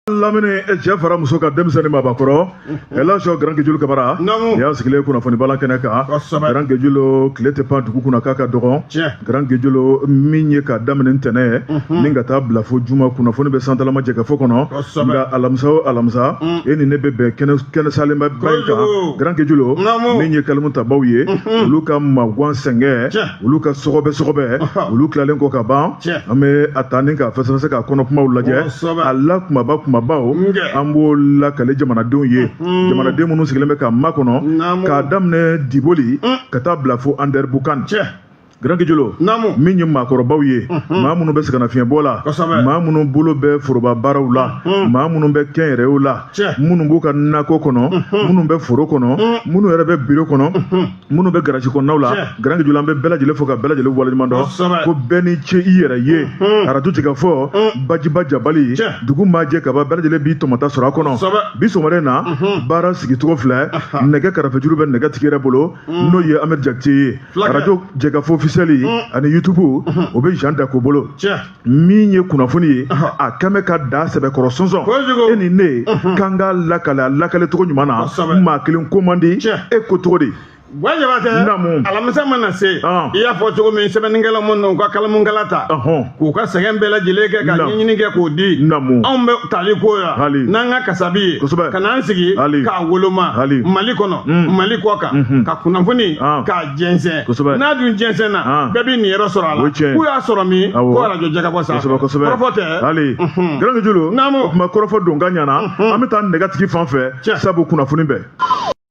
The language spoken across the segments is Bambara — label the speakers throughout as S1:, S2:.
S1: lamini cɛ fara muso ka denmisɛnnin mabakɔrɔ Elhadji Grand Guédioulou Camara y'a sigilen kunnafoni bala kɛnɛ kan Grand Guédioulou tile tɛ pan dugu kunna k'a ka dɔgɔn Grand Guédioulou min ye ka daminɛ ntɛnɛn ni ka taa bila fo juma kunnafoni bɛ santalama jɛgɛfo kɔnɔ nka alamisa o alamisa e ni ne bɛ bɛn kɛnɛ salenba in kan Grand Guédioulou min ye kalimu tabaw ye olu ka magan sɛngɛ olu ka sɔgɔbɛ olu tilalen kɔ ka ban an bɛ a ta ni ka fɛsɛfɛsɛ ka kɔnɔ kumaw lajɛ a la kumaba bawo an b'o lakale jamanadenw ye jamanaden minnu sigilen bɛ ka makɔnɔ k'a daminɛ Diboli ka taa bila fo Anderbukane Grand Guédioulou min ye maakɔrɔbaw ye maa minnu bɛ sɛgɛnnafiɲɛbɔ la maa minnu bolo bɛ foroba baaraw la maa minnu bɛ kɛnyɛrɛyew la minnu b'u ka nakɔ kɔnɔ minnu bɛ foro kɔnɔ minnu yɛrɛ bɛ biro kɔnɔ minnu bɛ garage kɔnɔnaw la Grand Guédioulou an bɛ bɛɛ lajɛlen fo ka bɛɛ lajɛlen waleɲuman dɔn ko bɛɛ ni ce i yɛrɛ ye arajo tigɛfɔ Bajiba Jabali dugu maa jɛ kaba bɛɛ lajɛlen b'i tɔmɔta sɔrɔ a kɔnɔ bi sɔgɔmada in na baara sigicogo filɛ nɛgɛ kɛrɛfɛjuru bɛ nɛgɛtigi yɛrɛ bolo n'o ye Ahmed Jakite ye arajo jɛgɛfo ani YouTube o bɛ Jean Dako bolo min ye kunnafoni ye a kɛn bɛ ka da sɛbɛkɔrɔ sɔnsɔn e ni ne kan ka lakale cogo ɲuman na maa kelen ko man di e ko cogo di
S2: Wajabatɛ alamisa mana se i y'a fɔ cogo min sɛbɛnnikɛlaw minnu u ka kalamunkala ta k'u ka sɛgɛn bɛɛ lajɛlen kɛ ka ɲɛɲini kɛ k'o di anw bɛ tali ko la n'an ka kasabi ye ka n'an sigi k'a woloma Mali kɔnɔ Mali kɔ kan ka kunnafoni k'a jɛnsɛn n'a dun jɛnsɛnna bɛɛ bɛ nin yɔrɔ sɔrɔ a la k'u y'a sɔrɔ min ko arajo jagabɔ sanfɛ kɔrɔfɔ tɛ
S1: Grand Guédioulou o tuma kɔrɔfɔ don ka ɲana an bɛ taa nɛgɛtigi fan fɛ sabu kunnafoni bɛɛ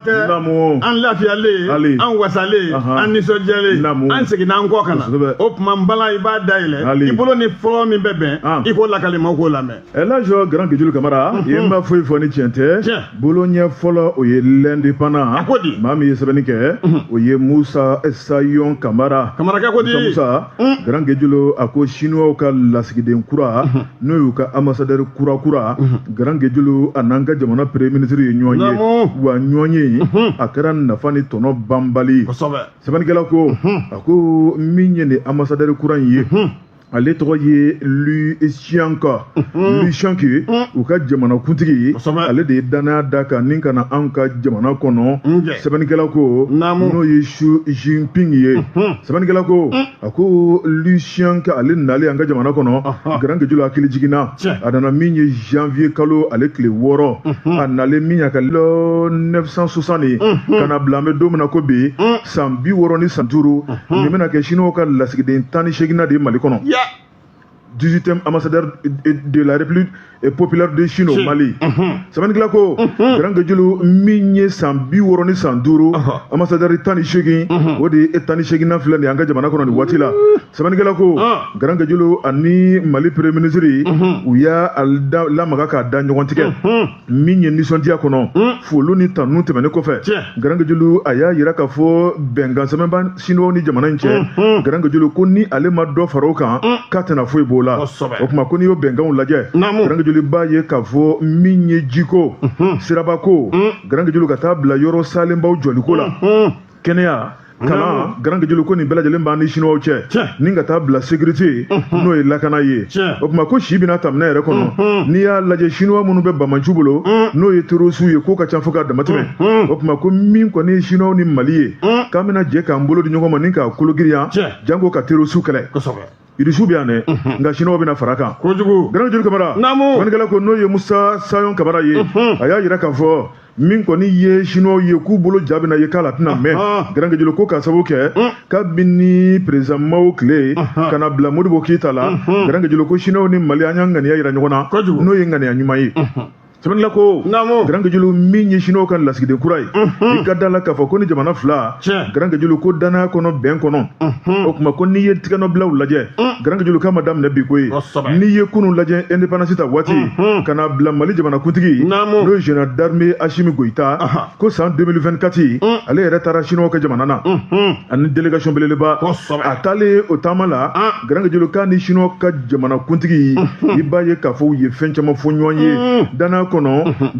S2: an lafiyalen an wasalen an nisɔndiyalen an seginna an kɔ ka na o tuma bala i b'a dayɛlɛ i bolo ni fɔlɔ min bɛ bɛn i k'o lakale maaw k'o lamɛn
S1: Elhadji Grand Guédioulou Camara i ma foyi fɔ ni tiɲɛ tɛ bolo ɲɛ fɔlɔ o ye l'indépendant maa min ye sɛbɛnni kɛ o ye Musa Sayon Kamara
S2: Kamarakɛ ko di
S1: Musa Grand Guédioulou a ko chinois ka lasigiden kura n'o y'u ka ambassadeur kura Grand Guédioulou a n'an ka jamana premier ministre ye ɲɔgɔn ye wa ɲɔgɔn ye a kɛra nafa ni tɔnɔ banbali sɛbɛnnikɛla ko a ko min ye nin ambassadeur kura in ye ale tɔgɔ ye Lu Xianka u ka jamana kuntigi ale de ye danaya da kan ni ka na an ka jamana kɔnɔ sɛbɛnnikɛla ko n'o ye Xi Jinping ye sɛbɛnnikɛla ko a ko Lu Xianka ale nalen an ka jamana kɔnɔ Grand Guédioulou hakili jiginna a nana min ye janvier kalo ale tile 6 a nalen min ya ka 960 ka na bila an bɛ don min na ko bi san 60 ni san 5 nin bɛna kɛ chinois ka lasigiden 18nan de ye Mali kɔnɔ 18e ambassadeur de la République populaire de Chine au Mali. Sɛbɛnnikɛla ko Grand Guédioulou min ye san 60 ni san 5 ambassadeur 18 o de ye 18nan filɛ nin ye an ka jamana kɔnɔ nin waati la. Sɛbɛnnikɛla ko Grand Guédioulou ani Mali premier ministre u y'a lamaga k'a da ɲɔgɔn tigɛ min ye nisɔndiya kɔnɔ folo ni tanu tɛmɛnen kɔfɛ Grand Guédioulou a y'a yira k'a fɔ bɛnkan sɛbɛn b'an chinois ni jamana in cɛ Grand Guédioulou ko ni ale ma dɔ fara o kan k'a tɛna foyi b'o la o tuma ko n'i y'o bɛnkanw lajɛ Grand Guédioulou b'a ye k'a fɔ min ye jiko sirabako Grand Guédioulou ka taa bila yɔrɔ salenbaw jɔliko la kɛnɛya kalan Grand Guédioulou ko nin bɛɛ lajɛlen b'an ni chinois cɛ ni ka taa bila sécurité n'o ye lakana ye o tuma ko si bɛna tamina yɛrɛ kɔnɔ n'i y'a lajɛ chinois minnu bɛ Bamaju bolo n'o ye terroriste ye k'o ka ca fo k'a dama tɛmɛ o tuma ko min kɔni ye chinois ni Mali ye k'an bɛna jɛ k'an bolo di ɲɔgɔn ma ni k'a kologiriya janko ka terroriste kɛlɛ Irisiw bɛ yan dɛ nka chinois bɛna fara kan Grand Guédioulou Camara sɛbɛnnikɛla ko n'o ye Musa Sayon Kamara ye a y'a yira k'a fɔ min kɔni ye chinois ye k'u bolo ja bɛna ye k'a la tɛna mɛn Grand Guédioulou ko k'a sababu kɛ kabini président Mao tile ka na bila Modibo Keyita la Grand Guédioulou ko chinois ni Mali an y'an ŋaniya yira ɲɔgɔn na n'o ye ŋaniya ɲuman ye sɛbɛnnikɛla ko Grand Guédioulou min ye chinois ka lasigiden kura ye i ka da la k'a fɔ ko ni jamana fila Grand Guédioulou ko danaya kɔnɔ bɛn kɔnɔ o tuma ko n'i ye tigɛnɔbilaw lajɛ Grand Guédioulou k'a ma daminɛ bi ko ye n'i ye kunun lajɛ indépendance ta waati ka na bila Mali jamana kuntigi n'o ye général d'armée Assimi Goïta ko san 2024 ale yɛrɛ taara chinois ka jamana na ani délégation belebeleba a taalen o taama la Grand Guédioulou k'a ni chinois ka jamana kuntigi i b'a ye k'a fɔ u ye fɛn caman fɔ ɲɔgɔn ye danaya kɔnɔ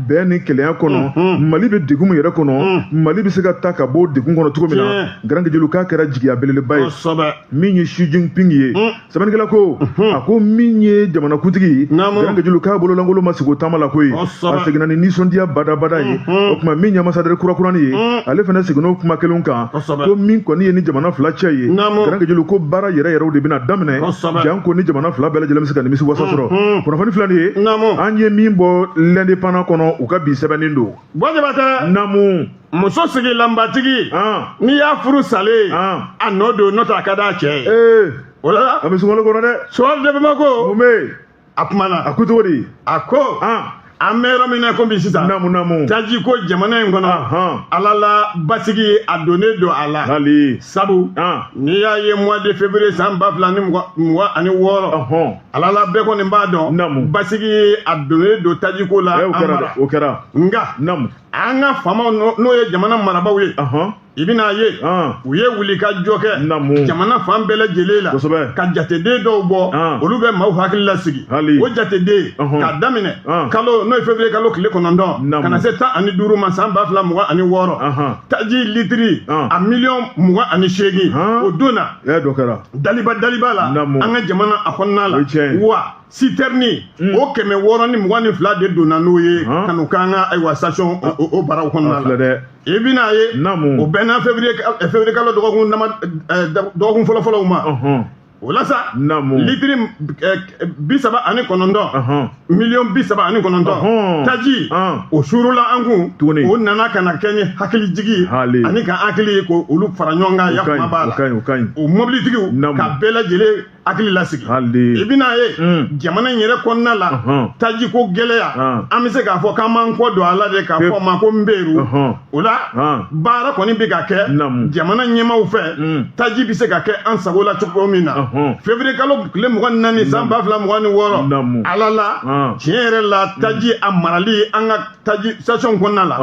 S1: bɛn ni kelenya kɔnɔ Mali bɛ degun min yɛrɛ kɔnɔ Mali bɛ se ka ta ka bɔ degun kɔnɔ cogo min na Grand Guédiolo k'a kɛra jigiya belebeleba ye min ye Xi Jinping ye sɛbɛnnikɛla ko a ko min ye jamanakuntigi Grand Guédiolo k'a bololankolon ma sigi o taama la koyi a seginna ni nisɔndiya badabada ye o tuma min ye ambassadeur kurakurani ye ale fana seginna o kuma kelenw kan ko min kɔni ye ni jamana fila cɛ ye Grand Guédiolo ko baara yɛrɛ yɛrɛw de bɛna daminɛ jan ko ni jamana fila bɛɛ lajɛlen bɛ se ka nimisi wasa sɔrɔ kunnafoni filɛ nin ye an ye min bɔ l'indépendant kɔnɔ u ka bi sɛbɛnnen don namu
S2: muso sigi lambatigi n'i y'a furu salen a nɔ don n'o tɛ a ka d'a cɛ ye o la
S1: a bɛ sunkalo kɔnɔ dɛ
S2: Sɔgɔli de Bamako
S1: mun bɛ yen
S2: a kumana
S1: a ko cogo di
S2: a ko an bɛ yɔrɔ min na komi sisan
S1: namu
S2: taji ko jamana in kɔnɔ Ala la basigi a donnen don a la sabu n'i y'a ye mois de février san 2026 Ala la bɛɛ kɔni b'a dɔn basigi a donnen don taji ko la
S1: o kɛra
S2: nka an ka faamaw n'o ye jamana marabaw ye i bɛna ye u ye wuli ka jɔ kɛ jamana fan bɛɛ lajɛlen la ka jateden dɔw bɔ olu bɛ maaw hakili lasigi o jateden k'a daminɛ kalo n'o ye février kalo tile 9 ka na se 15 ma san 2026 taji litiri a miliyɔn 28 o don na daliba la an ka jamana a kɔnɔna la wa citerni o 622 de donna n'o ye ka n'u k'an ka ayiwa station o baraw kɔnɔna la i bɛna ye o bɛn na février kalo dɔgɔkun fɔlɔfɔlɔw ma o la sa litiri 39 miliyɔn 39 taji o surula an kun o nana ka na kɛ ni hakilijigi ani ka hakili ye ko olu fara ɲɔgɔn kan yakuma b'a la o mobilitigiw ka bɛɛ lajɛlen hakili lasigi i bɛna ye jamana in yɛrɛ kɔnɔna la taji ko gɛlɛya an bɛ se k'a fɔ k'an m'an kɔ don a la de k'a fɔ ma ko nberu o la baara kɔni bɛ ka kɛ jamana ɲɛmaaw fɛ taji bɛ se ka kɛ an sago la cogo min na février kalo tile 24 san 2026 Ala la tiɲɛ yɛrɛ la taji a marali an ka taji station kɔnɔna la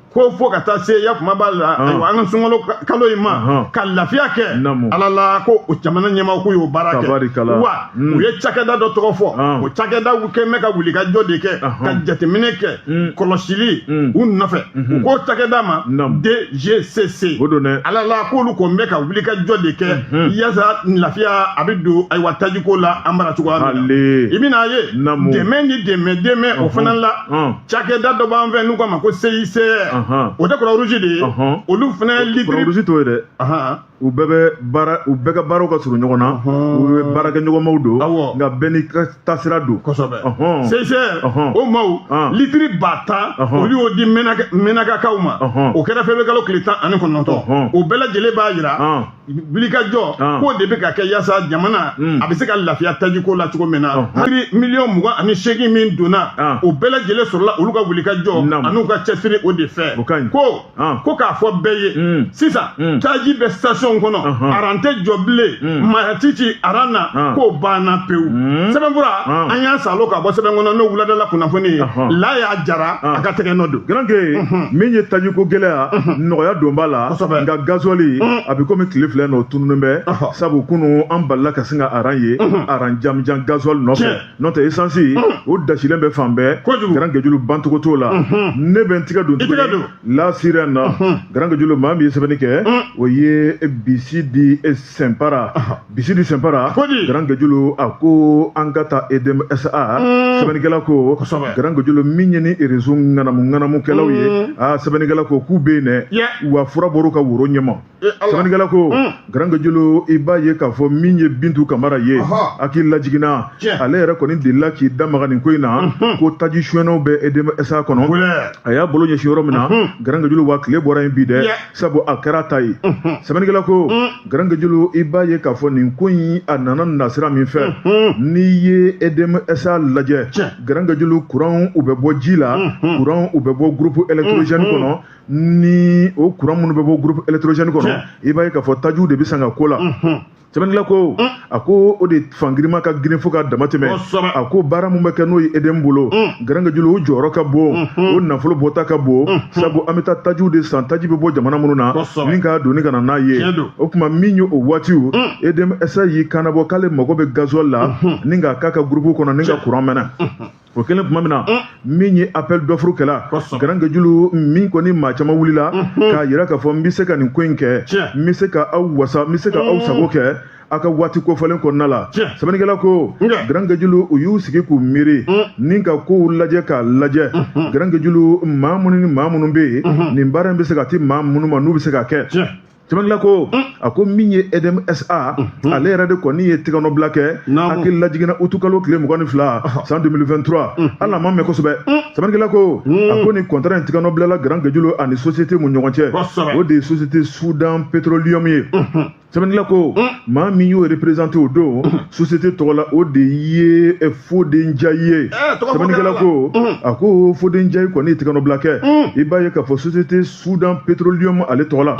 S2: ko fo ka taa se yakuma b'a la an ka sunkalo kalo in ma ka lafiya kɛ Ala la ko o jamana ɲɛmaaw k'u y'o baara kɛ wa u ye cakɛda dɔ tɔgɔ fɔ o cakɛda kɛlen bɛ ka wuli ka jɔ de kɛ ka jateminɛ kɛ kɔlɔsili u nɔfɛ u k'o cakɛda ma DGCC Ala la k'olu kɔni bɛ ka wuli ka jɔ de kɛ yaasa lafiya a bɛ don ayiwa tajiko la an bara cogoya min na i bɛna ye dɛmɛ o fana la cakɛda dɔ b'an fɛ n'u k'a ma ko CICR o tɛ kɔrɔ rouge de ye olu fana litiri
S1: rouge t'o ye dɛ u bɛɛ ka baaraw ka surun ɲɔgɔn na u bɛ baarakɛ ɲɔgɔnmaw don nka bɛɛ n'i ka taasira don
S2: CICR o maaw litiri 10,000 olu y'o di Menakakaw ma o kɛra février kalo tile 19 o bɛɛ lajɛlen b'a jira wulikajɔ k'o de bɛ ka kɛ yaasa jamana a bɛ se ka lafiya tajiko la cogo min na miliyɔn 28 min donna o bɛɛ lajɛlen sɔrɔla olu ka wulikajɔ an'u ka cɛsiri o de fɛ ko k'a fɔ bɛɛ ye sisan taji bɛ station kɔnɔ aran tɛ jɔ bilen Mayatiti aran na k'o banna pewu sɛbɛnfura an y'a salo ka bɔ sɛbɛn kɔnɔ n'o wuladala kunnafoni ye la y'a jara a ka tɛgɛ nɔ don
S1: Grand Gué min ye tajiko gɛlɛya nɔgɔya don b'a la nka gasoil a bɛ komi tile filɛ n'o tununnen bɛ sabu kunu an balila ka sin ka aran ye aran jamujan gasoil nɔfɛ n'o tɛ essence o dasilen bɛ fan bɛɛ Grand Guédiolo bancogo t'o la ne bɛ n tigɛ don tuguni la sirɛn na Grand Guédiolo maa min ye sɛbɛnni kɛ o ye Bisidi Sɛnpara Grand Guédiolo a ko an ka taa EDMSA sɛbɛnnikɛla ko Grand Guédiolo min ye ni réseau ŋanamukɛlaw ye sɛbɛnnikɛla ko k'u bɛ yen dɛ wa fura bɔr'u ka woro ɲɛma sɛbɛnnikɛla ko Grand Guédiolo i b'a ye k'a fɔ min ye Bintu Kamara ye a k'i lajiginna ale yɛrɛ kɔni delila k'i damaga nin ko in na ko taji suyɛnɛw bɛ EDMSA kɔnɔ a y'a bolo ɲɛsin yɔrɔ min na Grand Guédiolo wa tile bɔra yen bi dɛ sabu a kɛra ta ye sɛbɛnnikɛla ko Grand Guédiolo i b'a ye k'a fɔ nin ko in a nana nasira min fɛ n'i ye EDMSA lajɛ Grand Guédiolo courant u bɛ bɔ ji la courant u bɛ bɔ groupe électrogène kɔnɔ ni o courant minnu bɛ bɔ groupe électrogène kɔnɔ i b'a ye k'a fɔ tajiw de bɛ san ka ko la sɛbɛnnikɛla ko a ko o de fangirima ka girin fo ka dama tɛmɛ a ko baara min bɛ kɛ n'o ye EDM bolo Grand Guédiolo o jɔyɔrɔ ka bon o nafolo bɔta ka bon sabu an bɛ taa tajiw de san taji bɛ bɔ jamana minnu na ni k'a doni ka na n'a ye o tuma min ye o waatiw EDMSA y'i kannabɔ k'ale mago bɛ gasoil la ni k'a k'a ka groupe kɔnɔ ni ka courant mɛnna o kelen tuma min na min ye appel d'offre kɛla Grand Guédiolo min kɔni maa caman wulila k'a yira k'a fɔ n bɛ se ka nin ko in kɛ n bɛ se ka aw wasa n bɛ se ka aw sago kɛ a ka waati kofɔlen kɔnɔna la sɛbɛnnikɛla ko Grand Guédiolo u y'u sigi k'u miiri ni ka kow lajɛ k'a lajɛ Grand Guédiolo maa minnu ni maa minnu bɛ yen nin baara in bɛ se ka ti maa minnu ma n'u bɛ se ka kɛ sɛbɛnnikɛla ko a ko min ye EDM SA ale yɛrɛ de kɔni ye tigɛnɔbila kɛ hakili lajiginna utu kalo tile 22 san 2023 hali a ma mɛn kosɛbɛ sɛbɛnnikɛla ko a ko nin contrat in tigɛnɔbilala Grand Guédiolo ani société mun ɲɔgɔn cɛ o de ye société Soudan Petroleum ye sɛbɛnnikɛla ko maa min y'o représenté o don société tɔgɔ la o de ye Fode Ndiaye ye sɛbɛnnikɛla ko a ko Fode Ndiaye kɔni ye tigɛnɔbila kɛ i b'a ye k'a fɔ société Soudan Petroleum ale tɔgɔ la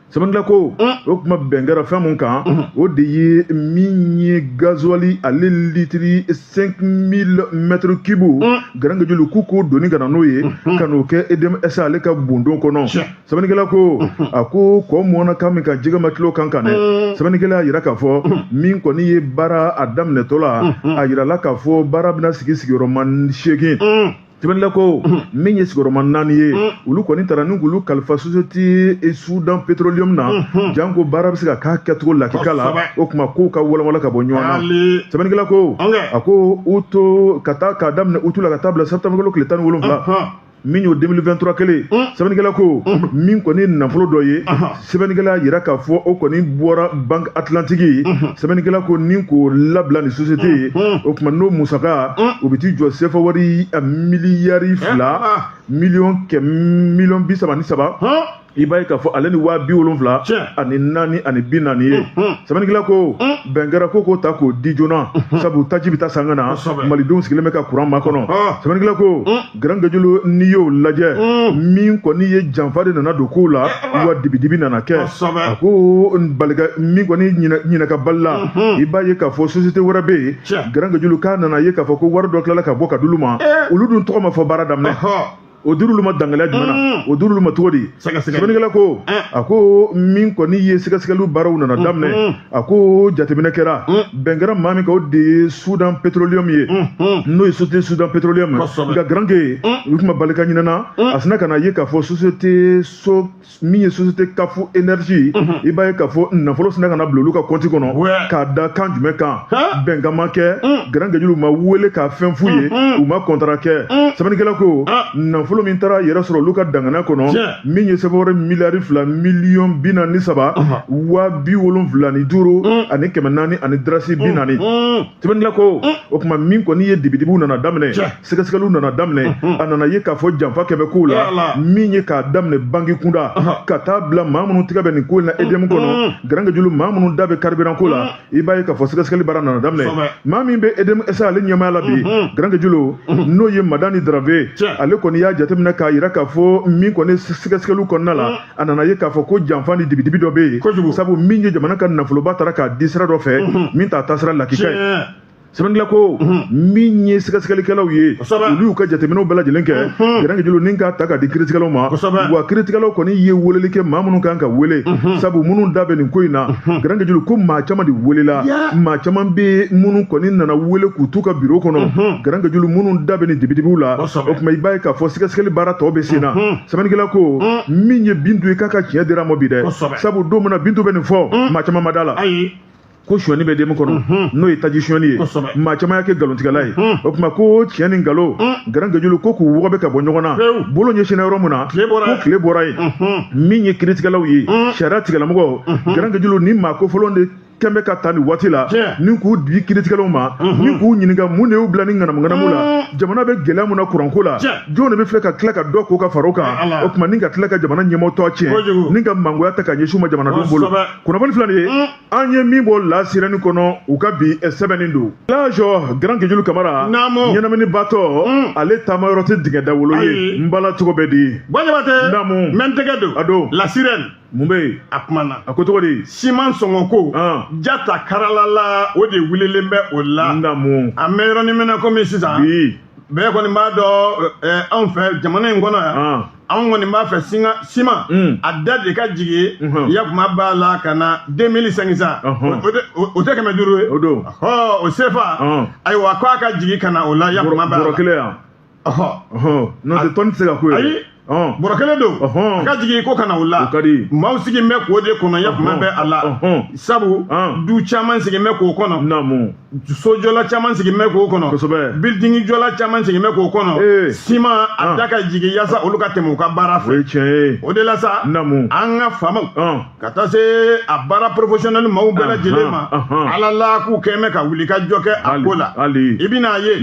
S1: sɛbɛnnikɛla ko o kuma bɛn kɛra fɛn mun kan o de ye min ye gasoil ale litiri 5000 mètres cubes Grand Guédiolo k'u k'o doni ka na n'o ye ka n'o kɛ EDM SA ale ka bondon kɔnɔ sɛbɛnnikɛla ko a ko kɔ mɔna kan min ka jɛgɛ ma kilo kan dɛ sɛbɛnnikɛla yira k'a fɔ min kɔni ye baara a daminɛtɔ la a yirala k'a fɔ baara bɛna sigi sigiyɔrɔma 8 sɛbɛnnikɛla ko min ye sigiyɔrɔma 4 ye olu kɔni taara ni k'olu kalifa société Soudan Petroleum na janko baara bɛ se ka k'a kɛcogo lakika la o kuma kow ka walawala ka bɔ ɲɔgɔn na sɛbɛnnikɛla ko a ko u to ka taa k'a daminɛ utu la ka taa bila septembre kalo tile 17 min y'o 2023 kelen sɛbɛnnikɛla ko min kɔni nafolo dɔ ye sɛbɛnnikɛla yira k'a fɔ o kɔni bɔra Banque Atlantique sɛbɛnnikɛla ko ni k'o labila ni société ye o kuma n'o musaka o bɛ t'i jɔ CFA wari miliyari 2 miliyɔn 33 i b'a ye k'a fɔ ale ni 270 ani 4 ani 40 ye sɛbɛnnikɛla ko bɛn kɛra ko ta k'o di joona sabu taji bɛ taa sanga na malidenw sigilen bɛ ka courant makɔnɔ sɛbɛnnikɛla ko Grand Guédiolo n'i y'o lajɛ min kɔni ye janfa de nana don kow la wa dibidibi nana kɛ a ko min kɔni ɲinɛka bali la i b'a ye k'a fɔ société wɛrɛ bɛ yen Grand Guédiolo k'a nana ye k'a fɔ ko wari dɔ tilala ka bɔ ka d'olu ma olu dun tɔgɔ ma fɔ baara daminɛ o dir'olu ma dangaliya jumɛn na o dir'olu ma cogo di sɛbɛnnikɛla ko a ko min kɔni ye sɛgɛsɛgɛliw baaraw nana daminɛ a ko jateminɛ kɛra bɛn kɛra maa min kan o de ye Soudan Petroleum ye n'o ye société Soudan Petroleum nka Grand Gué olu kuma bali ka ɲinɛna a sina ka na ye k'a fɔ société min ye société Kafu Énergie i b'a ye k'a fɔ nafolo sina ka na bila olu ka compte kɔnɔ k'a da kan jumɛn kan bɛnkan ma kɛ Grand Guédiolo ma wele k'a fɛn f'u ye u ma contrat kɛ sɛbɛnnikɛla ko nafolo min taara yɛrɛ sɔrɔ olu ka dangana kɔnɔ min ye sɛbɛn miliyari 2 miliyɔn 43 275 ani 400 ani dirasi 40 sɛbɛnnikɛla ko o kuma min kɔni ye dibidibiw nana daminɛ sɛgɛsɛgɛliw nana daminɛ a nana ye k'a fɔ janfa kɛmɛ kow la min ye k'a daminɛ bangi kunda ka taa bila maa minnu tigɛ bɛ nin ko in na EDM kɔnɔ Grand Guédiolo maa minnu da bɛ carburant ko la i b'a ye k'a fɔ sɛgɛsɛgɛli baara nana daminɛ maa min bɛ EDM SA ale ɲɛmaaya la bi Grand Guédiolo n'o ye Madani Drave ale kɔni y'a jateminɛ k'a yira k'a fɔ min kɔni sɛgɛsɛgɛliw kɔnɔna la a nana ye k'a fɔ ko janfa ni dibidibi dɔ bɛ yen sabu min ye jamana ka nafoloba taara k'a di sira dɔ fɛ min t'a taasira lakika ye sɛbɛnnikɛla ko min ye sɛgɛsɛgɛlikɛlaw ye olu y'u ka jateminɛw bɛɛ lajɛlen kɛ Grand Guédiolo ni k'a ta k'a di kiiritigɛlaw ma wa kiiritigɛlaw kɔni ye weleli kɛ maa minnu kan ka wele sabu minnu da bɛ nin ko in na Grand Guédiolo ko maa caman de welela maa caman bɛ minnu kɔni nana wele k'u t'u ka bureau kɔnɔ Grand Guédiolo minnu da bɛ nin dibidibiw la o kuma i b'a ye k'a fɔ sɛgɛsɛgɛli baara tɔ bɛ sen na sɛbɛnnikɛla ko min ye Bintu ye k'a ka tiɲɛ dira ma bi dɛ sabu don min na Bintu bɛ nin fɔ maa caman ma da la ko suɲɛni bɛ EDM kɔnɔ n'o ye taji suɲɛni ye maa caman y'a kɛ nkalontigɛla ye o tuma ko tiɲɛ ni nkalon Grand Guédiolo ko k'u wɔgɔ bɛ ka bɔ ɲɔgɔn na bolo ɲɛsinna yɔrɔ min na ko tile bɔra yen min ye kiiritigɛlaw ye sariya tigɛlamɔgɔ Grand Guédiolo ni maa kofɔlɔn de kɛn bɛ ka taa nin waati la ni k'u di kiiritigɛlaw ma ni k'u ɲininka mun de y'u bila ni ŋanamu-ŋanamu la jamana bɛ gɛlɛya mun na kuranko la jɔn de bɛ filɛ ka tila ka dɔ k'o ka faro kan o tuma ni ka tila ka jamana ɲɛmɔgɔ tɔ tiɲɛ ni ka mangoya ta ka ɲɛsin u ma jamanadenw bolo kunnafoni filɛ nin ye an ye min bɔ lasirani kɔnɔ u ka bi sɛbɛnni don Lajɔ Grand Guédiolo Kamara ɲɛnamini batɔ ale taama yɔrɔ tɛ dingɛ dawolo ye n bala cogo bɛ di
S2: Naamu mɛ n tɛgɛ don
S1: a don
S2: lasirɛni
S1: mun bɛ yen
S2: a kumana
S1: a ko cogo di
S2: siman sɔngɔ ko Jata Karalala o de welelen bɛ o la
S1: Naamu
S2: a mɛ yɔrɔnin mɛnɛ komi sisan bɛɛ kɔni b'a dɔn anw fɛ jamana in kɔnɔ yan an kɔni b'a fɛ siman a da de ka jigin Yakuma b'a la ka na 2500 o tɛ 500 ye
S1: o don
S2: o sefa ayiwa ko a ka jigin ka na o la Yakuma b'a la
S1: bɔrɔ kelen yan n'o tɛ tɔni tɛ se ka ko ye
S2: ayi bɔrɔ kelen don a ka jigin ko ka na o la maaw sigi bɛ k'o de kɔnɔ Yakuma bɛ a la sabu du caman sigi bɛ k'o kɔnɔ sojɔla caman sigi bɛ k'o kɔnɔ building jɔla caman sigi bɛ k'o kɔnɔ siman a da ka jigin yaasa olu ka tɛmɛ u ka baara fɛ o ye
S1: tiɲɛ ye
S2: o de la sa an ka faamaw ka taa se a baara professionnel maaw bɛɛ lajɛlen ma ala la k'u kɛ mɛ ka wuli ka jɔ kɛ a ko la i bɛn'a ye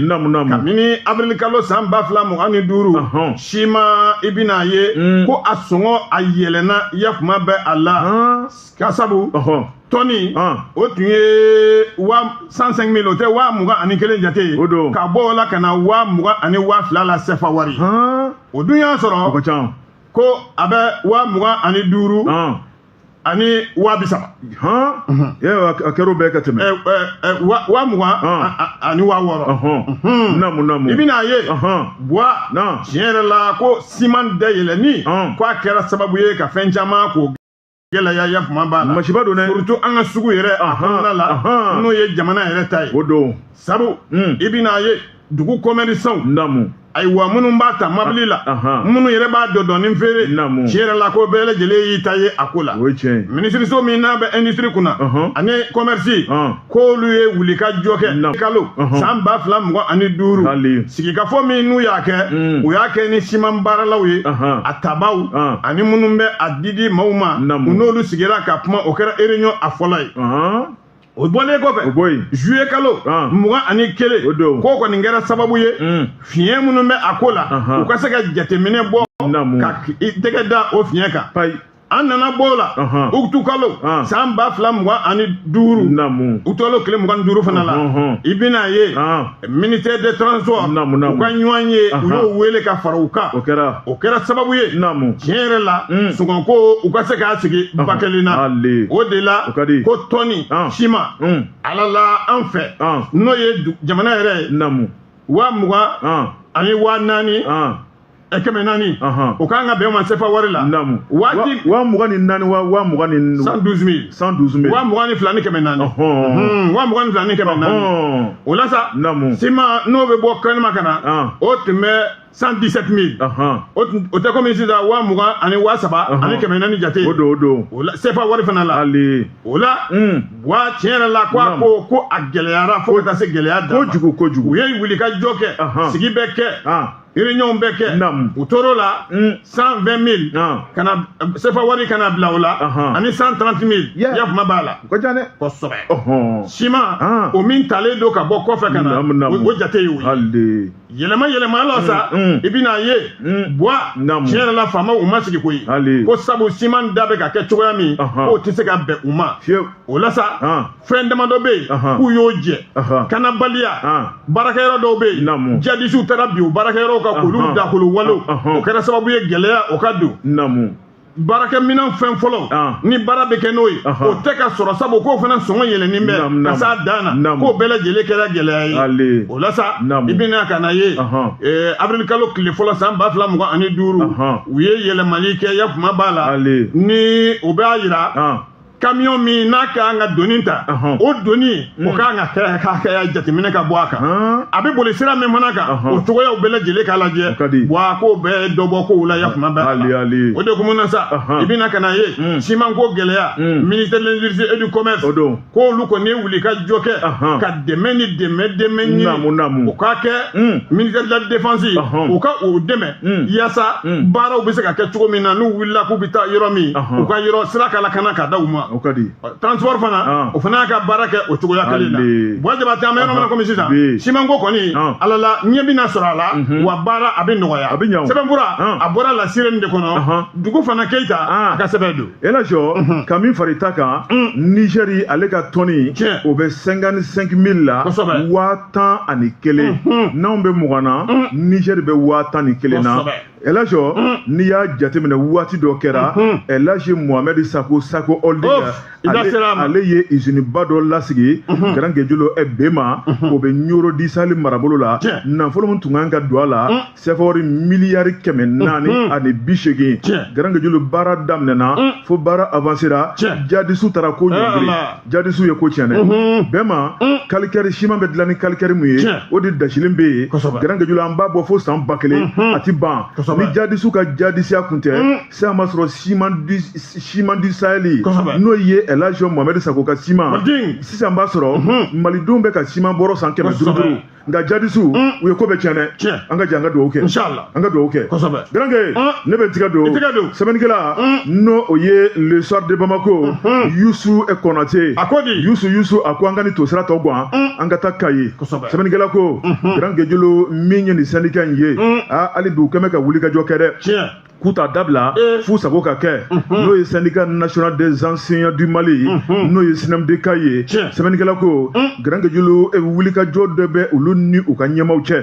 S2: kabini avril kalo san 2025 siman i bɛn'a ye ko a sɔngɔ a yɛlɛnna Yakuma bɛ a la ka sabu tɔni o tun ye 105 000 o tɛ 21 jate ye ka bɔ o la ka na 22,000 la sefa wari o dun y'a sɔrɔ ko a bɛ 25 ani 30
S1: a kɛra o bɛɛ ka tɛmɛ
S2: 20 ani 60 i bɛn'a ye tiɲɛ yɛrɛ la ko siman dayɛlɛnni ko a kɛra sababu ye ka fɛn caman k'o gɛlɛya Yakuma b'a la
S1: masiba don dɛ
S2: surtout an ka sugu yɛrɛ a kɔnɔna la n'o ye jamana yɛrɛ ta ye
S1: o don
S2: sabu i bɛn'a ye dugu commerçants ayiwa minnu b'a ta mobili la minnu yɛrɛ b'a dɔɔni feere tiɲɛ yɛrɛ la ko bɛɛ lajɛlen y'i ta ye a ko la minisiriso min n'a bɛ industrie kunna ani commerce k'olu ye wuli ka jɔ kɛ kalo san 2025 sigikafɔ min n'u y'a kɛ u y'a kɛ ni siman baaralaw ye a tabaw ani minnu bɛ a didi maaw ma u n'olu sigira ka kuma o kɛra réunion a fɔlɔ ye o bɔlen kɔfɛ juillet kalo 21 k'o kɔni kɛra sababu ye fiɲɛ minnu bɛ a ko la u ka se ka jateminɛ bɔ ka tɛgɛ da o fiɲɛ kan an nana bɔ o la ukutu kalo san 2025 u tɔlo tile 25 fana la i bɛn'a ye ministère des transports u ka ɲɔgɔn ye u y'o wele ka fara u kan o kɛra sababu ye tiɲɛ yɛrɛ la sɔngɔko u ka se k'a sigi ba kelen na o de la ko tɔni siman ala la an fɛ n'o ye jamana yɛrɛ ye 20,000 ani 4,000 140 o kan ka bɛn ma sefa wari la waati
S1: 24 112 000
S2: 22 ni 400 22 ni 400 o la sa siman n'o bɛ bɔ kɛnɛma ka na o tun bɛ 117 000 o tɛ komi sisan 20 ani 30 ani 400 jate o la sefa wari fana la o la wa tiɲɛ yɛrɛ la ko a gɛlɛyara fo ka taa se gɛlɛya dan ma
S1: kojugu
S2: u ye wuli ka jɔ kɛ sigi bɛ kɛ réunion bɛ kɛ u tor'o la 120 000 kana sefa wari kana bila o la ani 130 000 Yakuma b'a la kosɛbɛ siman o min talen don ka bɔ kɔfɛ ka na o jate ye o ye yɛlɛma la sa i bɛn'a ye tiɲɛ yɛrɛ la faamaw u ma sigi koyi ko sabu siman da bɛ ka kɛ cogoya min k'o tɛ se ka bɛn u ma o la sa fɛn damadɔ bɛ yen k'u y'o jɛ kanabaliya baarakɛyɔrɔ dɔw bɛ yen jadisiw taara bi o baarakɛyɔrɔ ka k'olu dakolo walo o kɛra sababu ye gɛlɛya o ka don baarakɛminɛn fɛn fɔlɔ ni baara bɛ kɛ n'o ye o tɛ ka sɔrɔ sabu k'o fana sɔngɔ yɛlɛnnen bɛ ka s'a dan na k'o bɛɛ lajɛlen kɛra gɛlɛya ye o la sa i bɛna ka na ye avril kalo tile fɔlɔ san 2025 u ye yɛlɛmali kɛ Yakuma b'a la ni o b'a yira camion min n'a kan ka doni ta o doni o kan ka kɛ jateminɛ ka bɔ a kan a bɛ boli sira min fana kan o cogoyaw bɛɛ lajɛlen k'a lajɛ wa k'o bɛɛ dɔ bɔ kow la Yakuma bɛɛ la o de kun na sa i bɛna ka na ye siman ko gɛlɛya ministère de l'industrie et du commerce k'olu kɔni ye wuli ka jɔ kɛ ka dɛmɛ ni dɛmɛ ɲini o ka kɛ ministère de la défense o ka o dɛmɛ yaasa baaraw bɛ se ka kɛ cogo min na n'u wulila k'u bɛ taa yɔrɔ min u ka yɔrɔ sira ka lakana ka da u ma transport fana o fana y'a ka baara kɛ o cogoya kelen na bon jabate an bɛ yɔrɔ min na komi sisan siman ko kɔni ala la ɲɛ bɛna sɔrɔ a la wa baara a bɛ nɔgɔya sɛbɛnfura a bɔra lasire nin de kɔnɔ dugu fana Keyita a ka sɛbɛn don Elhadji
S1: ka min fara i ta kan Nigeri ale ka tɔni o bɛ 55 000 la 10,001 n'anw bɛ 20 na Nigeri bɛ 10,001 na Elhadji n'i y'a jateminɛ waati dɔ kɛra Elhadji Mohamed Sako Holding ale ye usine ba dɔ lasigi Grand Guédiolo Bema o bɛ Nioro di Sahel marabolo la nafolo min tun kan ka don a la sɛfɔri miliyari 480 Grand Guédiolo baara daminɛna fo baara avancera jadisu taara ko ɲɔngiri jadisu ye ko tiɲɛ dɛ Bema kalikɛri siman bɛ dilan ni kalikɛri mun ye o de dasilen bɛ yen Grand Guédiolo an b'a bɔ fo san 1000 a ti ban ni jadisu ka jadisiya kun tɛ se a ma sɔrɔ siman di Sahel n'o ye El Hadji Mohamed Sako ka siman sisan b'a sɔrɔ malidenw bɛ ka siman bɔrɔ san 500 nka jadisu u ye ko bɛ tiɲɛ dɛ an ka jɛ an ka dugawu kɛ an ka dugawu kɛ Grand Gué ne bɛ tigɛ don sɛbɛnnikɛla n'o o ye le soir de Bamako Youssou Konaté Youssou a ko an ka ni to sira tɔ gan an ka taa Kayi sɛbɛnnikɛla ko Grand Guédiolo min ye nin syndicat in ye hali bi u kɛn bɛ ka wuli ka jɔ kɛ dɛ k'u t'a dabila f'u sago ka kɛ n'o ye syndicat national des enseignants du Mali n'o ye SNEMDK ye sɛbɛnnikɛla ko Grand Guédiolo wulikajɔ dɔ bɛ olu ni u ka ɲɛmaw cɛ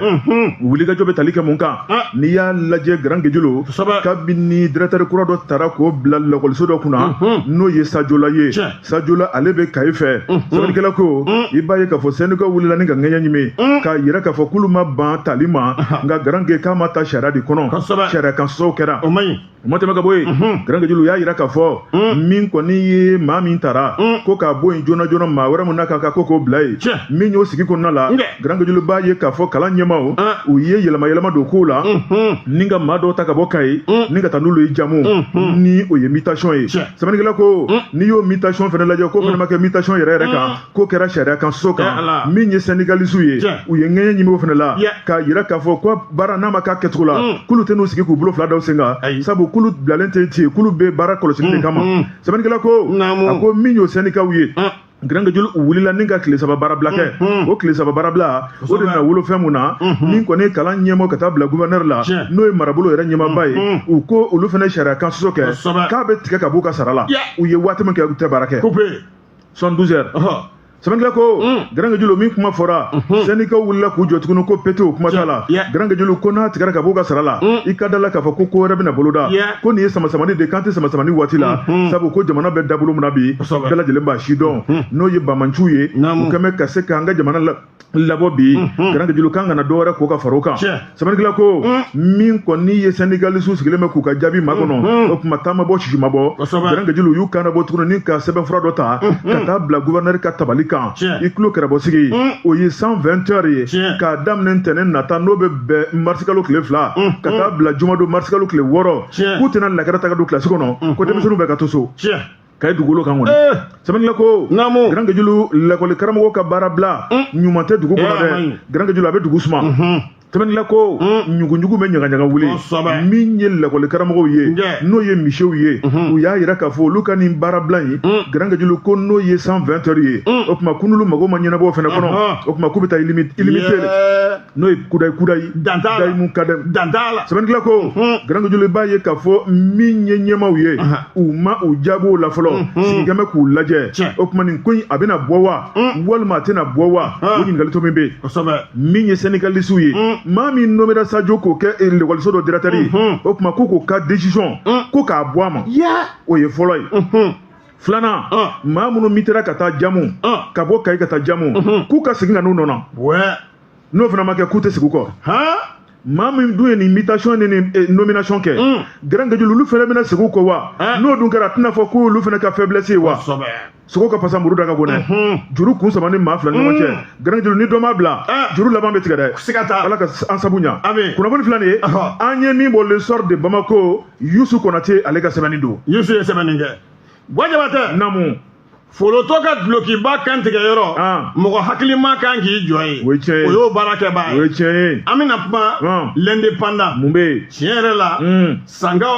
S1: wulikajɔ bɛ tali kɛ mun kan n'i y'a lajɛ Grand Guédiolo kabini directeur kura dɔ taara k'o bila lakɔliso dɔ kunna n'o ye Sadiola ye Sadiola ale bɛ Kayi fɛ sɛbɛnnikɛla ko i b'a ye k'a fɔ syndicat wulila ni ka ŋɛɲɛ ɲimi k'a yira k'a fɔ k'olu ma ban tali ma nka Grand Gué k'a ma ta sariya de kɔnɔ sariya kan sɔsɔw kɛra o ma tɛmɛ ka bɔ yen Grand Guédiolo y'a yira k'a fɔ min kɔni ye maa min taara ko k'a bɔ yen joona joona maa wɛrɛ min na k'a ko k'o bila yen min y'o sigi kɔnɔna la Grand Guédiolo b'a ye k'a fɔ kalan ɲɛmaw u ye yɛlɛma yɛlɛma don kow la ni ka maa dɔw ta ka bɔ Kayi ni ka taa n'olu ye jamu ni o ye mutation ye sɛbɛnnikɛla ko n'i y'o mutation fana lajɛ ko fana ma kɛ mutation yɛrɛ yɛrɛ kan ko kɛra sariya kan so kan min ye syndicaliste ye u ye ŋɛɲɛ ɲimi o fana la k'a yira k'a fɔ ko baara n'a ma k'a kɛcogo la k'olu tɛ n'u sigi k'u bolo fila da u sen kan sabu k'olu bilalen tɛ ten k'olu bɛ baara kɔlɔsili de kama sɛbɛnnikɛla ko a ko min y'o syndicat ye Grand Guédiolo wulila ni ka tile 3 baara bila kɛ o tile 3 baara bila o de na wolo fɛn mun na min kɔni kalan ɲɛmɔ ka taa bila gouverneur la n'o ye marabolo yɛrɛ ɲɛmaba ye u ko olu fana sariya kan sɔsɔ kɛ k'a bɛ tigɛ ka b'u ka sara la u ye waati min kɛ u tɛ baara kɛ 72 heures sɛbɛnnikɛla ko Grand Guédiolo min kuma fɔra syndicat wulila k'u jɔ tuguni ko pété o kuma t'a la Grand Guédiolo ko n'a tigɛra ka b'u ka sara la i ka da la k'a fɔ ko wɛrɛ bɛna boloda ko nin ye sama-samani de kan tɛ sama-samani waati la sabu ko jamana bɛ dabolo min na bi bɛɛ lajɛlen b'a si dɔn n'o ye Bamanchu ye u kɛn bɛ ka se k'an ka jamana labɔ bi Grand Guédiolo kan kana dɔ wɛrɛ k'o ka fara o kan sɛbɛnnikɛla ko min kɔni ye syndicaliste sigilen bɛ k'u ka jaabi makɔnɔ o kuma taama bɔ sisi ma bɔ Grand Guédiolo y'u kan bɔ tuguni ni ka sɛbɛnfura dɔ ta ka taa bila gouverneur ka tabali kan i tulo kɛrɛbɔsigi o ye 120 heures ye k'a daminɛ ntɛnɛn nata n'o bɛ bɛn marsikalo tile 2 ka taa bila jumadon marsikalo tile 6 k'u tɛna lakɛrɛ taga don kilasi kɔnɔ ko denmisɛnninw bɛ ka to so Kayi dugukolo kan kɔni sɛbɛnnikɛla ko Grand Guédiolo lakɔli karamɔgɔ ka baara bila ɲuman tɛ dugu kɔnɔ dɛ Grand Guédiolo a bɛ dugu suma sɛbɛnnikɛla ko ɲuguɲugu bɛ ɲagaɲaga wuli min ye lakɔli karamɔgɔw ye n'o ye misiw ye u y'a yira k'a fɔ olu ka nin baara bila in Grand Guédiolo ko n'o ye 120 heures ye o tuma ko n'olu mago ma ɲɛnabɔ o fana kɔnɔ o tuma k'u bɛ taa illimité n'o ye kudayi dayi mun ka dɛ sɛbɛnnikɛla ko Grand Guédiolo b'a ye k'a fɔ min ye ɲɛmaw ye u ma u jaabi o la fɔlɔ sigikɛn bɛ k'u lajɛ o tuma nin ko in a bɛna bɔ wa walima a tɛna bɔ wa o ɲininkali to min bɛ yen min ye syndicaliste ye maa min nomera Sadio k'o kɛ l'écoliso dɔ directeur ye o tuma ko k'o ka décision ko k'a bɔ a ma o ye fɔlɔ ye filanan maa minnu mitera ka taa jamu ka bɔ Kayi ka taa jamu k'u ka segin ka n'u nɔ na n'o fana ma kɛ k'u tɛ sigi u kɔ maa min dun ye nin mutation ni nin nomination kɛ Grand Guédiolo olu fana bɛna segin u kɔ wa n'o dun kɛra a tɛna fɔ ko olu fana ka faiblesse ye wa sogo ka pasa muru da ka gonɛ juru kun saba ni maa fila ni ɲɔgɔn cɛ Grand Guédiolo ni dɔ m'a bila juru laban bɛ tigɛ dɛ ala ka an sabu ɲa kunnafoni fila nin ye an ye min bɔ le soir de Bamako Youssou Konaté ale ka sɛbɛnni don
S2: Youssou ye sɛbɛnni kɛ Bojabatɛ
S1: namu
S2: folotɔ ka dulokiba kan tigɛ yɔrɔ mɔgɔ hakilima kan k'i jɔ ye
S1: o ye tiɲɛ ye
S2: o y'o baarakɛbaa ye
S1: o ye tiɲɛ ye
S2: an bɛna kuma l'indépendant
S1: mun bɛ yen
S2: tiɲɛ yɛrɛ la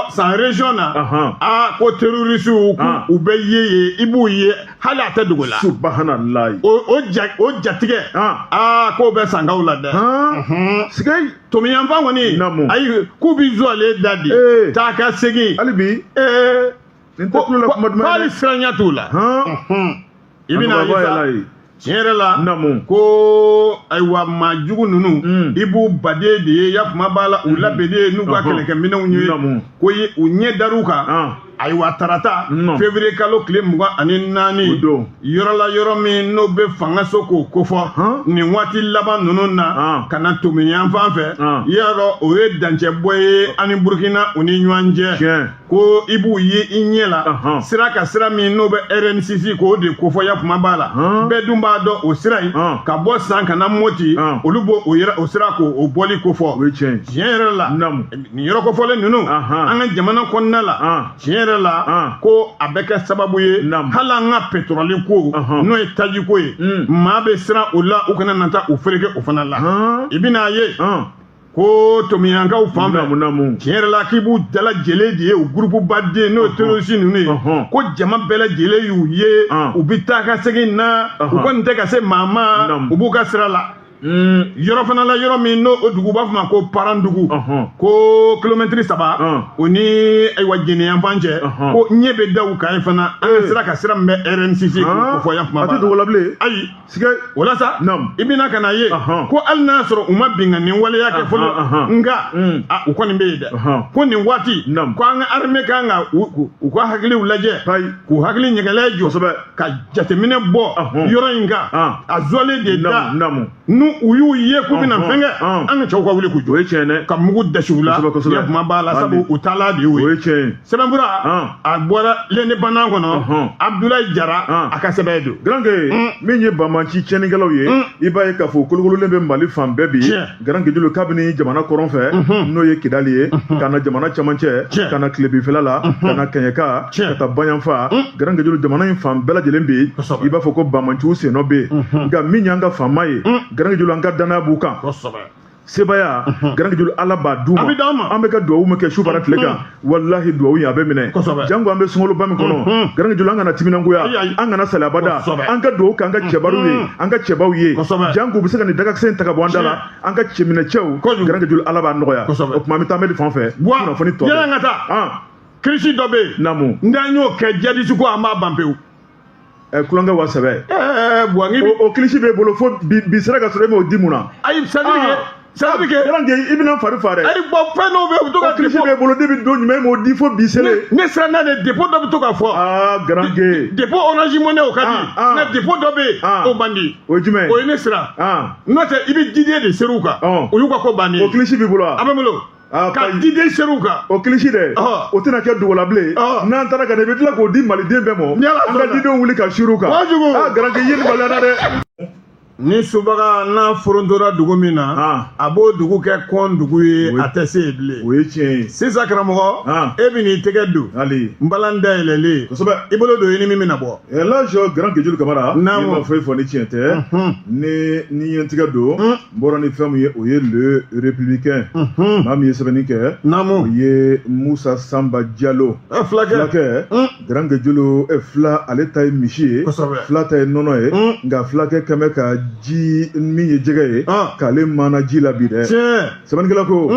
S2: san région na ko terroriste u bɛ ye i b'u ye hali a tɛ dogo la
S1: subahanallahi
S2: o jatigɛ k'o bɛ sangaw la dɛ
S1: sigayi
S2: tomiyanfan kɔni ayi k'u bɛ zuwale da di taa ka segin
S1: hali bi
S2: hali siranya t'u la i bɛna ye tiɲɛ yɛrɛ la ko ayiwa maa jugu ninnu i b'u baden de ye yakuma b'a la u labɛnnen n'u ka kɛlɛkɛminɛnw ye ko u ɲɛ dar'u kan ayiwa tarata février kalo tile 24 yɔrɔ la yɔrɔ min n'o bɛ fanga so k'o kofɔ nin waati laban ninnu na ka na tomiyan fan fɛ i y'a dɔn o ye dancɛbɔ ye ani Burkina u ni ɲɔgɔn cɛ ko i b'u ye i ɲɛ la sira ka sira min n'o bɛ RNCC k'o de kofɔya kuma b'a la bɛɛ dun b'a dɔn o sira in ka bɔ san ka na Moti olu b'o o sira k'o bɔli kofɔ tiɲɛ yɛrɛ la nin yɔrɔ kofɔlen ninnu an ka jamana kɔnɔna la tiɲɛ yɛrɛ la ko a bɛ kɛ sababu ye hali an ka pétrole ko n'o ye taji ko ye maa bɛ siran o la u kana na taa u fereke o fana la i bɛn'a ye ko tomiyankaw fan fɛ tiɲɛ yɛrɛ la k'i b'u dalajɛlen de ye o groupe baden n'o ye terroriste ninnu ye ko jama bɛɛ lajɛlen y'u ye u bɛ taa ka segin na u kɔni tɛ ka se maa ma u b'u ka sira la yɔrɔ fana la yɔrɔ min n'o dugu b'a fɔ ma ko Parandugu ko kilomɛtiri 3 o ni ayiwa jɛnɛyanfan cɛ ko ɲɛ bɛ da u kan ye fana an ka sira ka sira min bɛ RNCC ko fɔ yan kuma b'a la ayi o la sa i bɛna ka na ye ko hali n'a sɔrɔ u ma binkanni waleya kɛ fɔlɔ nka u kɔni bɛ yen dɛ ko nin waati ko an ka armée kan ka u ka hakiliw lajɛ k'u hakili ɲɛgɛlɛ jɔ ka jateminɛ bɔ yɔrɔ in kan a zɔlen de da n'u u y'u ye k'u bɛna fɛn kɛ an ka cɛw ka wuli k'u jɔ ka mugu dasi u la kuma b'a la sabu u taala de y'o ye sɛbɛnfura a bɔra lɛnɛbana kɔnɔ Abdoulaye Jara a ka sɛbɛn don
S1: Garange min ye Banbanci tiɲɛnikɛlaw ye i b'a ye k'a fɔ kolokololen bɛ Mali fan bɛɛ bi Garange Jalo kabini jamana kɔrɔn fɛ n'o ye Kidali ye ka na jamana camancɛ ka na tilebinfɛla la ka na Kɛɲɛka ka taa Bayanfa Garange Jalo jamana in fan bɛɛ lajɛlen bɛ i b'a fɔ ko Banbanciw sennɔ bɛ yen nka min y'an ka faama ye Garange Jalo an ka danaya b'u kan sebaya Garange Jalo ala b'a d'u ma an bɛ ka duwawu min kɛ su fara tile kan walahi duwawu in a bɛ minɛ jango an bɛ sunkaloba min kɔnɔ Garange Jalo an kana timinangoya an kana sali abada an ka duwawu kɛ an ka cɛbariw ye an ka cɛbaw ye jango u bɛ se ka nin dagakisɛ in ta ka bɔ an da la an ka cɛminɛcɛw Garange Jalo ala b'a nɔgɔya o tuma an bɛ taa an bɛ fan fɛ kunnafoni tɔ
S2: yɛlɛ ka taa kirisi dɔ bɛ yen
S1: naamu
S2: n'an y'o kɛ jadisi ko an b'a ban pewu
S1: kulonkɛ wa sɛbɛ o kilisi b'e bolo fo bi sera ka sɔrɔ e m'o di mun na
S2: ayi c'est-à-dire que
S1: Garange i bɛna fari fa dɛ
S2: ayi bon fɛn dɔw bɛ yen u bɛ to ka
S1: kilisi b'e bolo ne bɛ don jumɛn e m'o di fo bi sele
S2: ne sera n'a ye dépôt dɔ bɛ to ka fɔ
S1: Garange
S2: dépôt Orange Money o ka di nka dépôt dɔ bɛ yen o man di
S1: o ye jumɛn
S2: o ye ne sira n'o tɛ i bɛ diden de ser'u kan o y'u ka ko bannen
S1: o kilisi b'i bolo wa
S2: a bɛ n bolo ka diden ser'u kan
S1: o kilisi dɛ o tɛna kɛ dogola bilen n'an taara ka na i bɛ tila k'o di maliden bɛɛ ma an ka didenw wuli ka sir'u kan Garange i ye nin maloya dɛ
S2: ni subaga n'a forontora dugu min na a b'o dugu kɛ kɔn dugu ye a tɛ se yen bilen
S1: o ye tiɲɛ ye
S2: sisan karamɔgɔ e bɛ n'i tɛgɛ don n balan dayɛlɛlen
S1: kosɛbɛ
S2: i bolo don i ni min bɛna bɔ
S1: là je Garange Jalo Kamara i ma foyi fɔ ni tiɲɛ tɛ ni ye n tɛgɛ don n bɔra ni fɛn min ye o ye le républicain maa min ye sɛbɛnni kɛ o ye Musa Samba Diallo fulakɛ Garange Jalo fila ale ta ye misi ye fila ta ye nɔnɔ ye nka fulakɛ kɛn bɛ ka ji min ye jɛgɛ ye k'ale mana ji la bi dɛ sɛbɛnnikɛla ko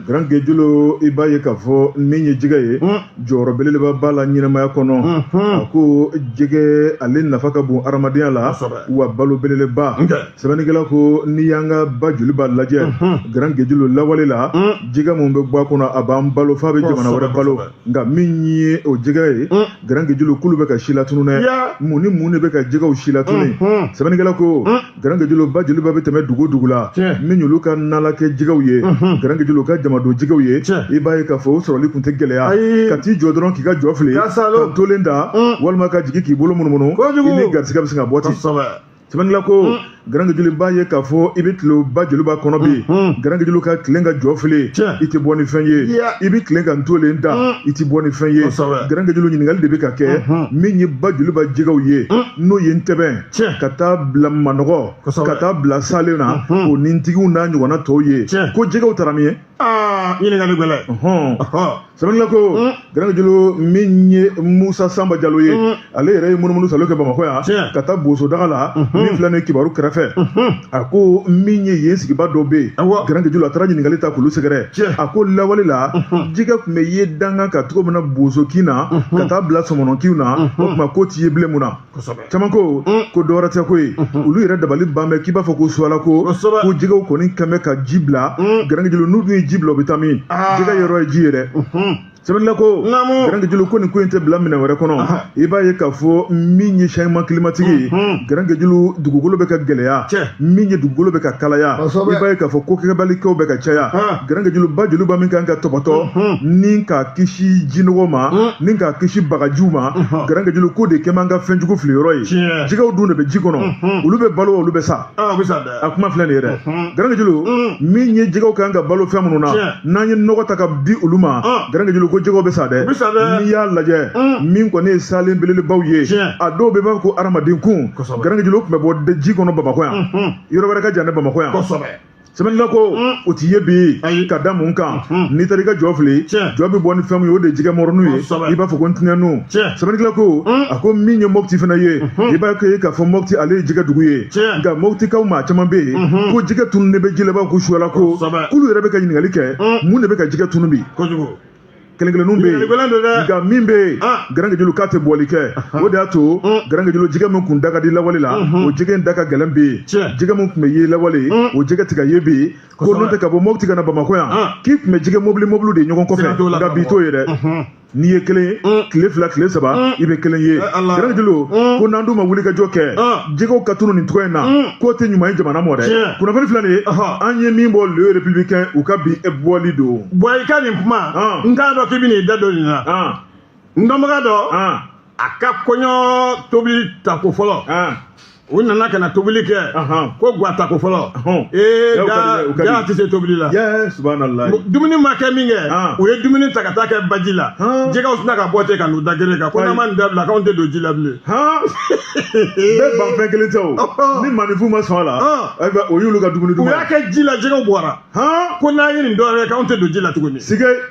S1: Garange Jalo i b'a ye k'a fɔ min ye jɛgɛ ye jɔyɔrɔ belebeleba b'a la ɲɛnamaya kɔnɔ a ko jɛgɛ ale nafa ka bon adamadenya la wa balo belebeleba sɛbɛnnikɛla ko n'i y'an ka ba joli b'a lajɛ Garange Jalo lawale la jɛgɛ mun bɛ bɔ a kɔnɔ a b'an balo f'a bɛ jamana wɛrɛ balo nka min ye o jɛgɛ ye Garange Jalo kulu bɛ ka si latunu dɛ mun ni mun de bɛ ka jɛgɛw si latunu sɛbɛnnikɛla ko Garange Jalo ba joli bɛ tɛmɛ dugu dugu la min y'olu ka nala kɛ jɛgɛw ye Garange Jalo ka jamadon jɛgɛw ye i b'a ye k'a fɔ o sɔrɔli tun tɛ gɛlɛya ka t'i jɔ dɔrɔn k'i ka jɔ fili ka tolen da walima ka jigin k'i bolo munumunu i ni garisɛgɛ bɛ se ka bɔ ten sɛbɛnnikɛla ko Garange Jalo b'a ye k'a fɔ i bɛ tile ba joli b'a kɔnɔ bi Garange Jalo ka tilen ka jɔ fili i tɛ bɔ ni fɛn ye i bɛ tilen ka ntolen da i tɛ bɔ ni fɛn ye Garange Jalo ɲininkali de bɛ ka kɛ min ye ba joli ba jɛgɛw ye n'o ye ntɛbɛn ka taa bila manɔgɔ ka taa bila salen na o nintigiw n'a ɲɔgɔnna tɔw ye ko jɛgɛw taara min ye
S2: ɲininkali gɛlɛn
S1: sɛbɛnnikɛla ko Garange Jalo min ye Musa Samba Diallo ye ale yɛrɛ ye munumunu salo kɛ Bamakɔ yan ka taa bosodaga la min filɛ nin ye kibaru kɛrɛfɛ a ko min ye yen sigiba dɔ bɛ yen Garange Jalo a taara ɲininkali ta k'olu sɛgɛrɛ a ko lawale la jɛgɛ tun bɛ ye danga ka cogo min na bosokin na ka taa bila sɔmɔnɔkin na o tuma ko t'i ye bilen mun na caman ko dɔ wɛrɛ tɛ ko ye olu yɛrɛ dabali ban bɛ k'i b'a fɔ ko suwala ko jɛgɛw kɔni kɛn bɛ ka ji bila Garange Jalo n'u dun ye ji bila o bɛ taa min jɛgɛ yɔrɔ ye ji ye dɛ sɛbɛnni ko garange julu ko nin ko in tɛ bila minɛ wɛrɛ kɔnɔ i b'a ye k'a fɔ min ye changement climatique ye garange julu dugukolo bɛ ka gɛlɛya min ye dugukolo bɛ ka kalaya i b'a ye k'a fɔ ko kɛbalikɛw bɛ ka caya garange julu ba juluba min kan ka tɔbɔtɔ ni k'a kisi jinɔgɔ ma ni k'a kisi bagajiw ma garange julu ko de kɛ man ka fɛnjugu fili yɔrɔ ye jɛgɛw dun de bɛ ji kɔnɔ olu bɛ balo olu bɛ sa a kuma filɛ nin ye dɛ garange julu min ye jɛgɛw kan ka balo fɛn minnu na n'an ye nɔgɔ ta ka di olu ma garange julu ko jɛgɛw bɛ sa dɛ n'i y'a lajɛ min kɔni ye salen belebelebaw ye a dɔw bɛ b'a fɔ ko adamaden kun garange julu tun bɛ bɔ ji kɔnɔ Bamakɔ yan yɔrɔ wɛrɛ ka jan ne Bamakɔ yan sɛbɛnni ko o ti ye bi ka da mun kan n'i taara i ka jɔ fili jɔ bɛ bɔ ni fɛn min ye o de ye jɛgɛ mɔrɔnu ye i b'a fɔ ko n tinɛnu sɛbɛnni ko a ko min ye Mopti fana ye i b'a ye k'a fɔ Mopti ale ye jɛgɛ dugu ye nka Moptikaw maa caman bɛ yen ko jɛgɛ tunu de bɛ ji la b'a ko suyala ko k'olu yɛrɛ bɛ ka ɲininkali kɛ mun de bɛ ka jɛgɛ tunu bi kelen-kelenninw bɛ yen nka min bɛ yen garange julu k'a tɛ bɔli kɛ o de y'a to garange julu jɛgɛ min kun da ka di lawale la o jɛgɛ in da ka gɛlɛn bɛ yen jɛgɛ min tun bɛ ye lawale o jɛgɛ tɛ ka ye bi yen ko n'o tɛ ka bɔ Mopti ka na Bamakɔ yan k'i tun bɛ jɛgɛ mobili de ɲɔgɔn kɔfɛ nka bi t'o ye dɛ n'i ye kelen ye tile fila tile saba i bɛ kelen ye garange julu ko n'an dun ma wuli ka jɔ kɛ jɛgɛw ka tunu nin cogo in na k'o tɛ ɲuman ye jamana mɔ dɛ kunnafoni filɛ nin ye an ye min bɔ le républicain u ka bi bɔli don
S2: i ka nin kuma n t'a dɔn k'i bɛ n'i da don nin na n dɔnbaga dɔ a ka kɔɲɔ tobili tako fɔlɔ u nana ka na tobili kɛ ko guwa tako fɔlɔ jaa tɛ se tobili la dumuni ma kɛ min kɛ u ye dumuni ta ka taa kɛ baji la jɛgɛw sina ka bɔ ten ka n'u da gere kan ko n'an ma nin dabila k'anw tɛ don ji la bilen
S1: bɛɛ ban fɛn kelen tɛ o ni maninfin ma sɔn a la o y'olu ka dumuni
S2: u y'a kɛ ji la jɛgɛw bɔra ko n'a ye nin dɔ wɛrɛ k'anw tɛ don ji la tuguni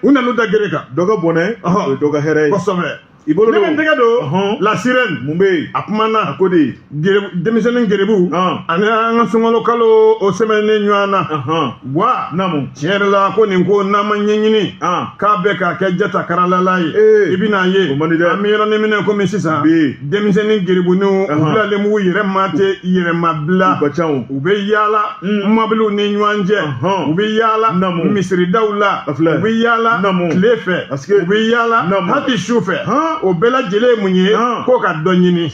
S2: u nana u da gere kan
S1: dɔ ka bɔnɛ o ye dɔ ka hɛrɛ ye
S2: kosɛbɛ i bolo don ne bɛ n tɛgɛ don la sirène mun bɛ yen a kumana a ko de denmisɛnnin gerebu ani an ka sunkalo kalo o sɛmɛni ɲɔgɔn na wa tiɲɛ yɛrɛ la ko nin ko n'an ma ɲɛɲini k'a bɛ ka kɛ jata karalala ye i bɛna ye an bɛ yɔrɔnin minɛ komi sisan denmisɛnnin gerebuniw u bilalen mugu yɛrɛ ma tɛ yɛrɛma bila u bɛ yaala mɔbiliw ni ɲɔgɔn cɛ u bɛ yaala misiridaw la u bɛ yaala tile fɛ u bɛ yaala hali su fɛ o bɛɛ lajɛlen ye mun ye ko ka dɔ ɲini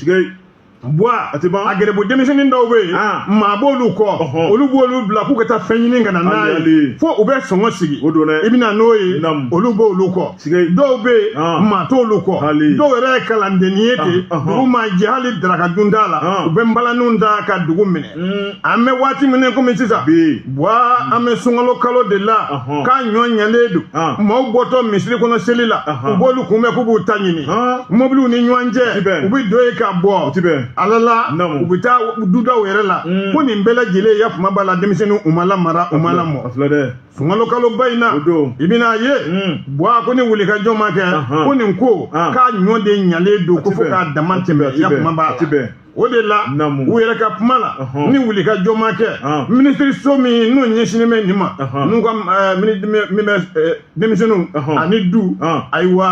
S2: a gɛrɛbu denmisɛnnin dɔw bɛ yen maa b'olu kɔ olu b'olu bila k'u ka taa fɛn ɲini ka na n'a ye fo u bɛ sɔngɔ sigi i bɛna n'o ye olu b'olu kɔ dɔw bɛ yen maa t'olu kɔ dɔw yɛrɛ ye kalandenni ye ten dugu ma jɛ hali daraka dun t'a la u bɛ nbalanniw da ka dugu minɛ an bɛ waati min komi sisan an bɛ sunkalo kalo de la k'a ɲɔ ɲɛlen don maaw bɔtɔ misiri kɔnɔ seli la u b'olu kunbɛn k'u b'u ta ɲini mɔbiliw ni ɲɔgɔn cɛ u bɛ don ye ka bɔ ala la u bɛ taa dudaw yɛrɛ la ko nin bɛɛ lajɛlen ya kuma b'a la denmisɛnninw u ma lamara u ma lamɔ sunkalo kaloba in na i bɛna ye ko ni wulikajɔ ma kɛ ko nin ko k'a ɲɔ de ɲalen don ko fo k'a dama tɛmɛ ya kuma b'a la o de la u yɛrɛ ka kuma la ni wulikajɔ ma kɛ minisiriso min n'u ɲɛsinnen bɛ nin ma n'u ka denmisɛnninw ani du ayiwa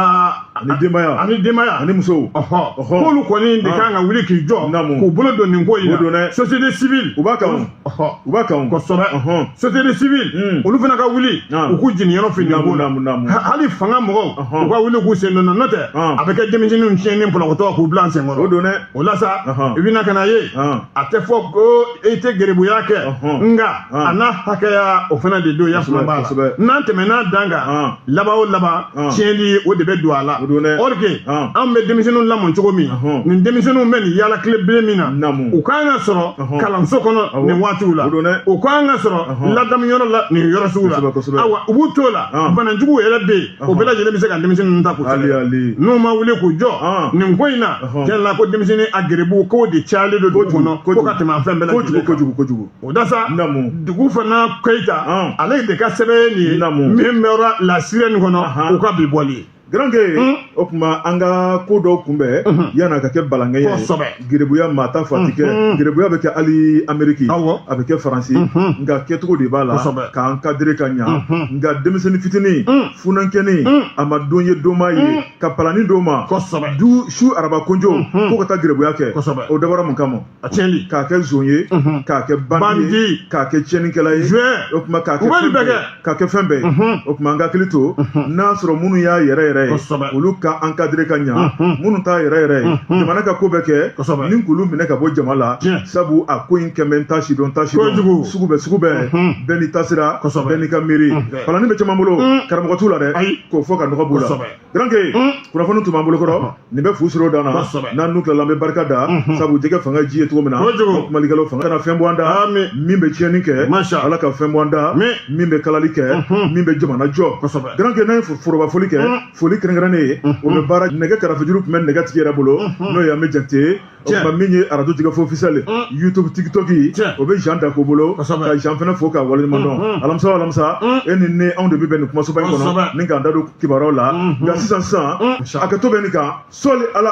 S2: ani denbaya ani musow k'olu kɔni de kan ka wuli k'i jɔ k'u bolo don nin ko in na société civile u b'a kan kosɛbɛ société civile olu fana ka wuli u k'u jigin yɔrɔ fini ko la hali fanga mɔgɔw u ka wuli k'u sen donna n'o tɛ a bɛ kɛ denmisɛnninw tiɲɛni pɔlɔkɔtɔ k'u bila an sen kɔrɔ o la sa i bɛna ka na ye a tɛ fɔ ko i tɛ gerebuya kɛ nka a n'a hakɛya o fana de don ya kuma b'a la n'an tɛmɛna dan kan laban o laban tiɲɛli o de bɛ don a la or que an bɛ denmisɛnninw lamɔ cogo min nin denmisɛnninw bɛ nin yaala tile bele min na u kan ka sɔrɔ kalanso kɔnɔ nin waatiw la u kan ka sɔrɔ ladamuyɔrɔ la nin yɔrɔ sugu la awa u b'u t'o la banajuguw yɛrɛ bɛ yen o bɛɛ lajɛlen bɛ se ka denmisɛnninw ta k'u sɛbɛn n'u ma wuli k'u jɔ nin ko in na tiɲɛ la ko denmisɛnnin a gerebu k'o de cayalen don dugu kɔnɔ ko ka tɛmɛ an fɛn bɛɛ lajɛlen kojugu o da sa dugu fana Keyita ale de ka sɛbɛn ye nin ye min bɛ la sirène kɔnɔ u ka bi bɔli ye
S1: Garange o kuma an ka ko dɔw kunbɛn yan'a ka kɛ balankɛ ye gerebuya maa ta fa ti kɛ gerebuya bɛ kɛ hali Amérique a bɛ kɛ Faransi nka kɛcogo de b'a la k'an cadrer ka ɲa nka denmisɛnnin fitinin funankɛnin a ma don ye donma ye ka palani d'o ma du su araba konjo ko ka taa gerebuya kɛ o dabɔra mun kama k'a kɛ zon ye k'a kɛ bandi ye k'a kɛ tiɲɛnikɛla ye o kuma k'a kɛ fɛn bɛɛ ye o kuma an ka hakili to n'a sɔrɔ minnu y'a yɛrɛ yɛrɛ olu ka encadrer ka ɲa minnu t'a yɛrɛ yɛrɛ jamana ka ko bɛ kɛ ni k'olu minɛ ka bɔ jama la sabu a ko in kɛmɛ n ta sidɔn sugu bɛɛ bɛɛ n'i tasira bɛɛ n'i ka miiri falani bɛ caman bolo karamɔgɔ t'u la dɛ k'o fɔ ka nɔgɔ b'u la garanke kunnafoni tun b'an bolo kɔrɔ nin bɛ fu siro dan na n'an n'u tilala an bɛ barika da sabu jɛgɛ fanga ji ye cogo min na kumalikɛlaw fanga kana fɛn bɔ an da min bɛ tiɲɛni kɛ ala ka fɛn bɔ an da min bɛ kalali kɛ min bɛ jamana jɔ garanke n'an ye foroba foli kɛ foli kɛrɛnkɛrɛnnen ye o bɛ baara nɛgɛ kɛrɛfɛjuru tun bɛ nɛgɛ tigi yɛrɛ bolo n'o ye an bɛ jate o tuma min ye arajo tigɛ fo officiel YouTube TikTok o bɛ Jean Dako bolo ka Jean fana fo k'a waleɲuman dɔn alamisa e ni ne anw de bɛ bɛn nin kumasoba in kɔnɔ ni k'an da don kibaruyaw la nka sisan a ka to bɛ nin kan sɔli ala